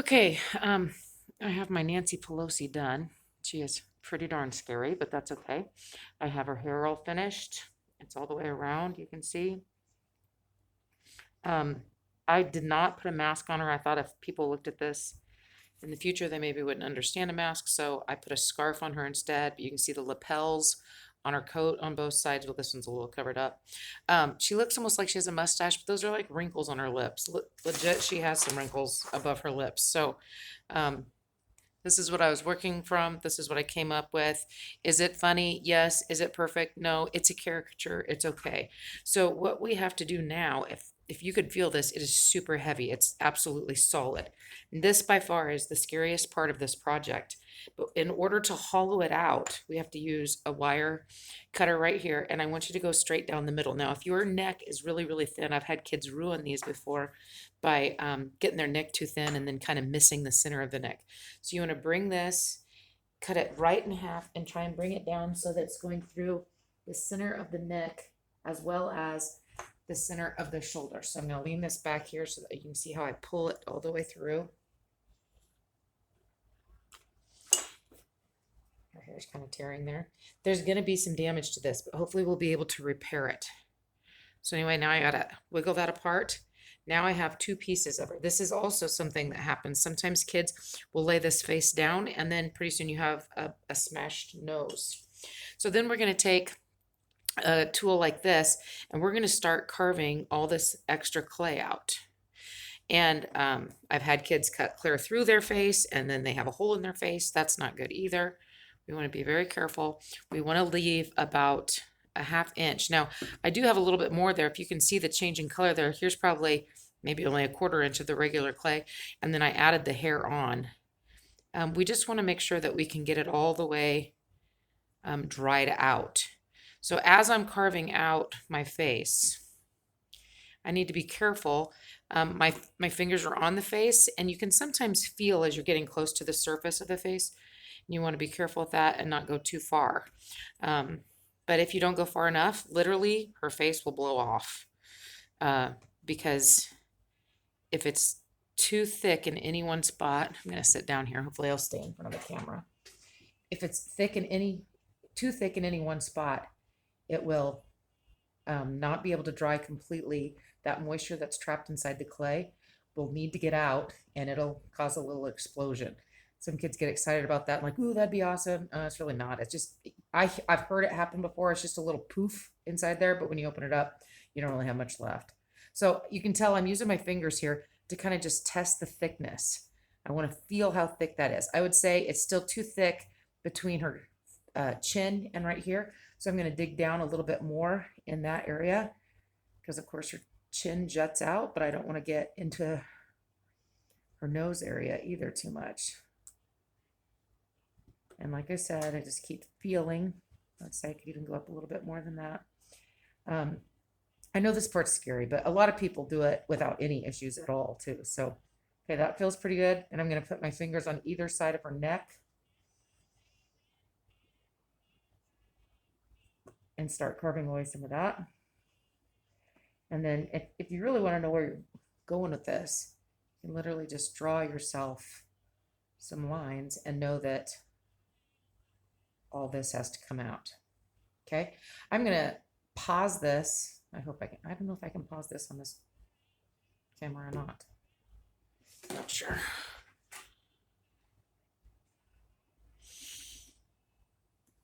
Okay, I have my Nancy Pelosi done. She is pretty darn scary, but that's okay. I have her hair all finished. It's all the way around, you can see. Um, I did not put a mask on her. I thought if people looked at this in the future, they maybe wouldn't understand a mask, so I put a scarf on her instead. But you can see the lapels on her coat on both sides. Well, this one's a little covered up. She looks almost like she has a mustache, but those are like wrinkles on her lips. Legit, she has some wrinkles above her lips. So, um, this is what I was working from. This is what I came up with. Is it funny? Yes. Is it perfect? No. It's a caricature. It's okay. So what we have to do now, if you could feel this, it is super heavy. It's absolutely solid. This by far is the scariest part of this project. But in order to hollow it out, we have to use a wire cutter right here, and I want you to go straight down the middle. Now, if your neck is really, really thin, I've had kids ruin these before by getting their neck too thin and then kind of missing the center of the neck. So you want to bring this, cut it right in half, and try and bring it down so that it's going through the center of the neck as well as the center of the shoulder. So I'm going to lean this back here so that you can see how I pull it all the way through. Her hair's kind of tearing there. There's going to be some damage to this, but hopefully we'll be able to repair it. So anyway, now I got to wiggle that apart. Now I have two pieces of her. This is also something that happens. Sometimes kids will lay this face down and then pretty soon you have a smashed nose. So then we're going to take a tool like this and we're going to start carving all this extra clay out. And I've had kids cut clear through their face and then they have a hole in their face. That's not good either. We want to be very careful. We want to leave about a ½ inch. Now, I do have a little bit more there. If you can see the changing color there, here's probably maybe only a ½ inch of the regular clay. And then I added the hair on. We just want to make sure that we can get it all the way dried out. So as I'm carving out my face, I need to be careful. My fingers are on the face, and you can sometimes feel as you're getting close to the surface of the face. And you want to be careful with that and not go too far. But if you don't go far enough, literally her face will blow off. Because if it's too thick in any one spot, I'm going to sit down here. Hopefully I'll stay in front of the camera. If it's too thick in any one spot, it will not be able to dry completely. That moisture that's trapped inside the clay will need to get out and it'll cause a little explosion. Some kids get excited about that, like, ooh, that'd be awesome. It's really not. It's just, I've heard it happen before. It's just a little poof inside there, but when you open it up, you don't really have much left. So you can tell I'm using my fingers here to kind of just test the thickness. I want to feel how thick that is. I would say it's still too thick between her chin and right here. So I'm going to dig down a little bit more in that area because, of course, her chin juts out, but I don't want to get into her nose area either too much. And like I said, I just keep feeling. Let's say I could even go up a little bit more than that. I know this part's scary, but a lot of people do it without any issues at all too. So, okay, that feels pretty good. And I'm going to put my fingers on either side of her neck and start carving away some of that. And then if you really want to know where you're going with this, you can literally just draw yourself some lines and know that all this has to come out. Okay, I'm gonna pause this. I hope I don't know if I can pause this on this camera or not. Not sure.